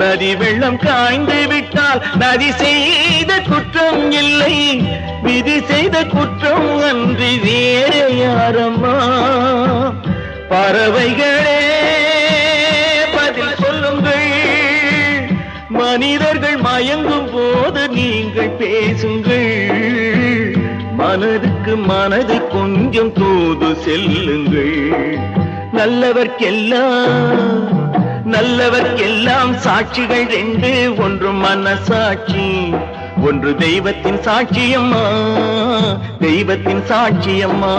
நதி வெள்ளம் காய்ந்து விட்டால் நதி செய்த குற்றம் இல்லை, விதி செய்த குற்றம் அன்றி வேற யாரம்மா? பறவைகளே பதில் சொல்லுங்கள், மனிதர்கள் மயங்கும் போது நீங்கள் பேசுங்கள். மனதுக்கு மனதை கொஞ்சம் தூது செல்லுங்கள். நல்லவர்க்கெல்லாம் சாட்சிகள் ரெண்டு, ஒன்று மனசாட்சி, ஒன்று தெய்வத்தின் சாட்சியம்மா, தெய்வத்தின் சாட்சியம்மா.